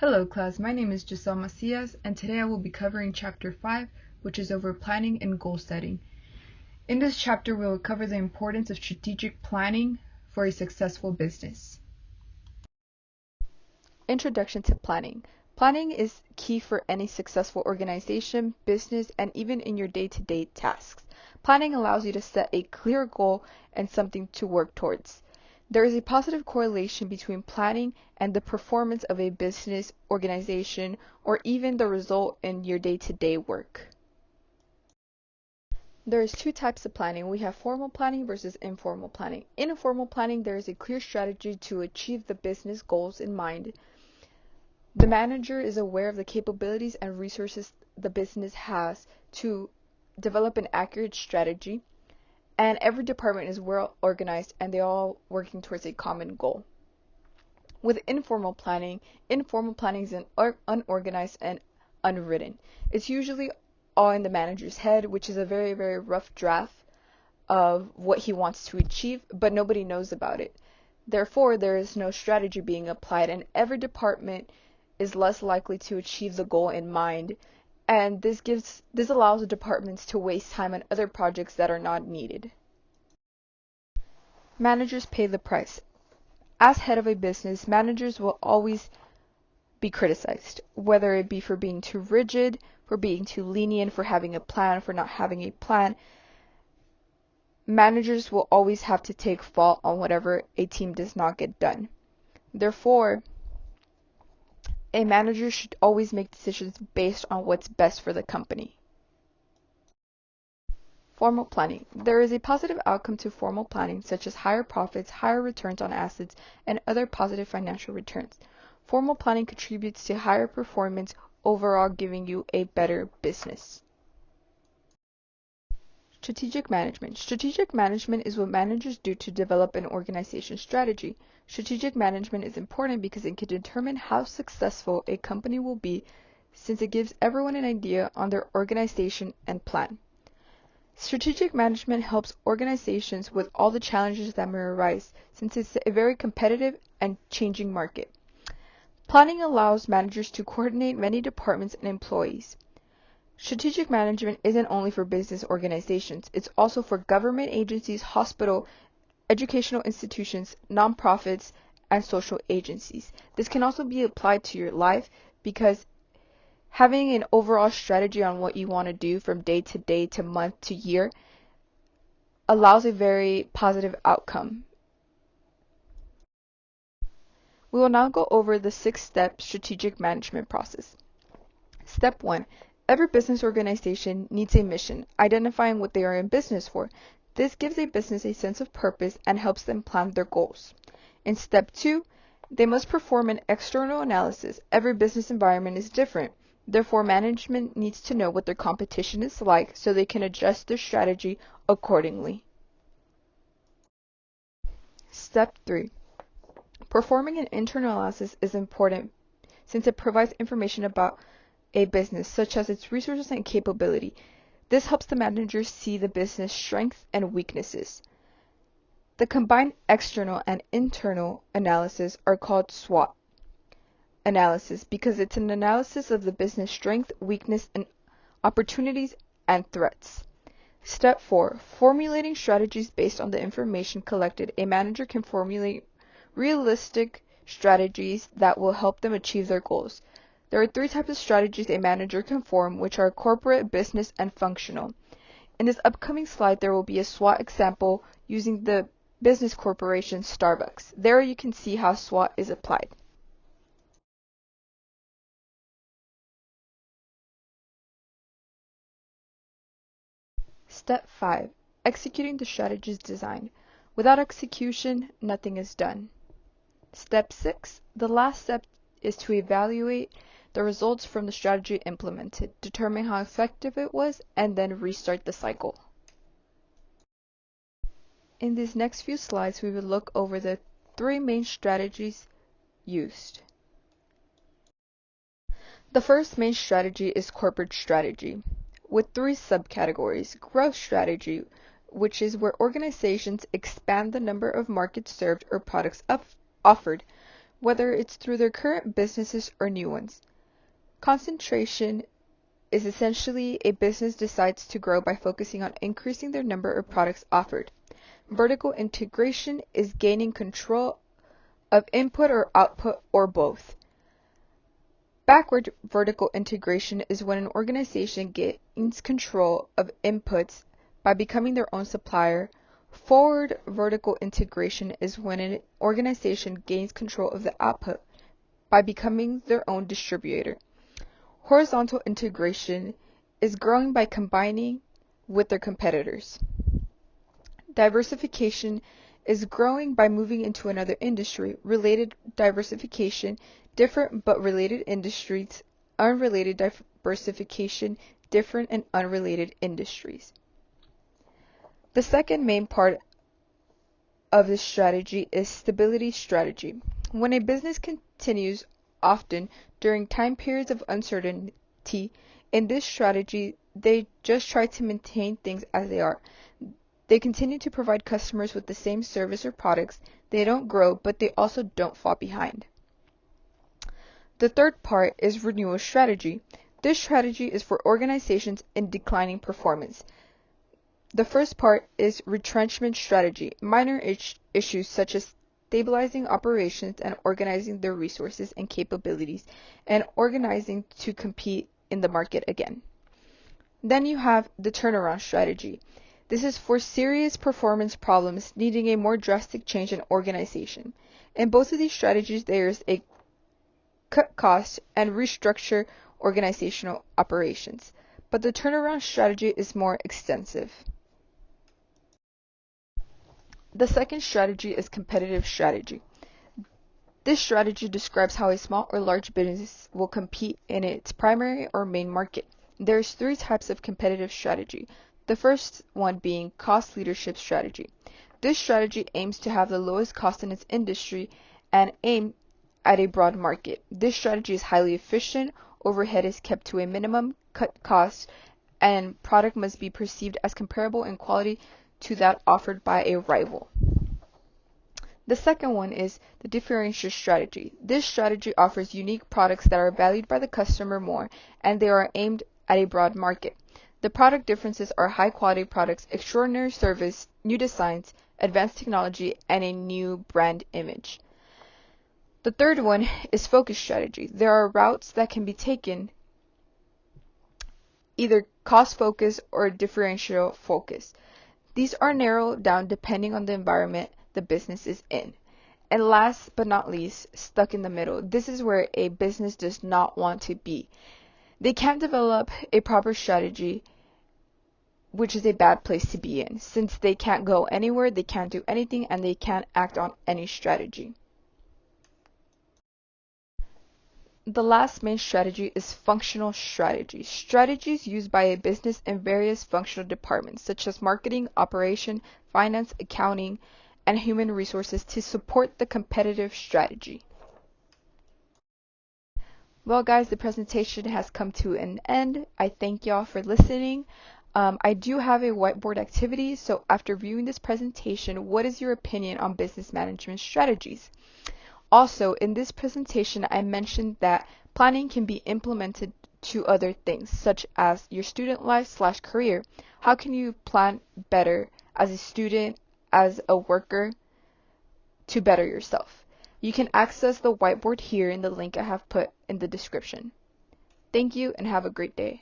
Hello class, my name is Giselle Macias, and today I will be covering Chapter 5, which is over planning and goal setting. In this chapter, we will cover the importance of strategic planning for a successful business. Introduction to planning. Planning is key for any successful organization, business, and even in your day-to-day tasks. Planning allows you to set a clear goal and something to work towards. There is a positive correlation between planning and the performance of a business, organization, or even the result in your day-to-day work. There is two types of planning. We have formal planning versus informal planning. In informal planning, there is a clear strategy to achieve the business goals in mind. The manager is aware of the capabilities and resources the business has to develop an accurate strategy, and every department is well organized and they're all working towards a common goal. With informal planning is unorganized and unwritten. It's usually all in the manager's head, which is a very, very rough draft of what he wants to achieve, but nobody knows about it. Therefore, there is no strategy being applied, and every department is less likely to achieve the goal in mind, and this allows the departments to waste time on other projects that are not needed. Managers pay the price. As head of a business, managers will always be criticized, whether it be for being too rigid, for being too lenient, for having a plan, for not having a plan. Managers will always have to take fault on whatever a team does not get done. Therefore, a manager should always make decisions based on what's best for the company. Formal planning. There is a positive outcome to formal planning, such as higher profits, higher returns on assets, and other positive financial returns. Formal planning contributes to higher performance, overall giving you a better business. Strategic management. Strategic management is what managers do to develop an organization strategy. Strategic management is important because it can determine how successful a company will be, since it gives everyone an idea on their organization and plan. Strategic management helps organizations with all the challenges that may arise, since it's a very competitive and changing market. Planning allows managers to coordinate many departments and employees. Strategic management isn't only for business organizations, it's also for government agencies, hospital, educational institutions, nonprofits, and social agencies. This can also be applied to your life because having an overall strategy on what you want to do from day to month to year allows a very positive outcome. We will now go over the 6-step strategic management process. Step 1. Every business organization needs a mission, identifying what they are in business for. This gives a business a sense of purpose and helps them plan their goals. In step 2, they must perform an external analysis. Every business environment is different. Therefore, management needs to know what their competition is like so they can adjust their strategy accordingly. Step 3. Performing an internal analysis is important since it provides information about a business, such as its resources and capability. This helps the manager see the business strengths and weaknesses. The combined external and internal analysis are called SWOT analysis because it's an analysis of the business strength, weakness, and opportunities and threats. Step 4. Formulating strategies based on the information collected. A manager can formulate realistic strategies that will help them achieve their goals. There are 3 types of strategies a manager can form, which are corporate, business, and functional. In this upcoming slide, there will be a SWOT example using the business corporation Starbucks. There you can see how SWOT is applied. Step 5. Executing the strategies designed. Without execution, nothing is done. Step 6. The last step is to evaluate the results from the strategy implemented, determine how effective it was, and then restart the cycle. In these next few slides, we will look over the 3 main strategies used. The first main strategy is corporate strategy, with 3 subcategories. Growth strategy, which is where organizations expand the number of markets served or products offered, whether it's through their current businesses or new ones. Concentration is essentially a business decides to grow by focusing on increasing their number of products offered. Vertical integration is gaining control of input or output or both. Backward vertical integration is when an organization gains control of inputs by becoming their own supplier. Forward vertical integration is when an organization gains control of the output by becoming their own distributor. Horizontal integration is growing by combining with their competitors. Diversification is growing by moving into another industry. Related diversification, different but related industries. Unrelated diversification, different and unrelated industries. The second main part of this strategy is stability strategy. When a business continues often during time periods of uncertainty, in this strategy, they just try to maintain things as they are. They continue to provide customers with the same service or products. They don't grow, but they also don't fall behind. The third part is renewal strategy. This strategy is for organizations in declining performance. The first part is retrenchment strategy. Minor issues such as stabilizing operations and organizing their resources and capabilities and organizing to compete in the market again. Then you have the turnaround strategy. This is for serious performance problems needing a more drastic change in organization. In both of these strategies, there is a cut costs and restructure organizational operations, but the turnaround strategy is more extensive. The second strategy is competitive strategy. This strategy describes how a small or large business will compete in its primary or main market. There's three types of competitive strategy. The first one being cost leadership strategy. This strategy aims to have the lowest cost in its industry and aim at a broad market. This strategy is highly efficient, overhead is kept to a minimum, cut costs, and product must be perceived as comparable in quality to that offered by a rival. The second one is the differential strategy. This strategy offers unique products that are valued by the customer more, and they are aimed at a broad market. The product differences are high quality products, extraordinary service, new designs, advanced technology, and a new brand image. The third one is focus strategy. There are routes that can be taken, either cost focus or differential focus. These are narrowed down depending on the environment the business is in. And last but not least, stuck in the middle. This is where a business does not want to be. They can't develop a proper strategy, which is a bad place to be in, since they can't go anywhere, they can't do anything, and they can't act on any strategy. The last main strategy is functional strategy. Strategies used by a business in various functional departments, such as marketing, operation, finance, accounting, and human resources to support the competitive strategy. Well, guys, the presentation has come to an end. I thank y'all for listening. I do have a whiteboard activity, so after viewing this presentation, what is your opinion on business management strategies? Also, in this presentation, I mentioned that planning can be implemented to other things, such as your student life/career. How can you plan better as a student, as a worker, to better yourself? You can access the whiteboard here in the link I have put in the description. Thank you and have a great day.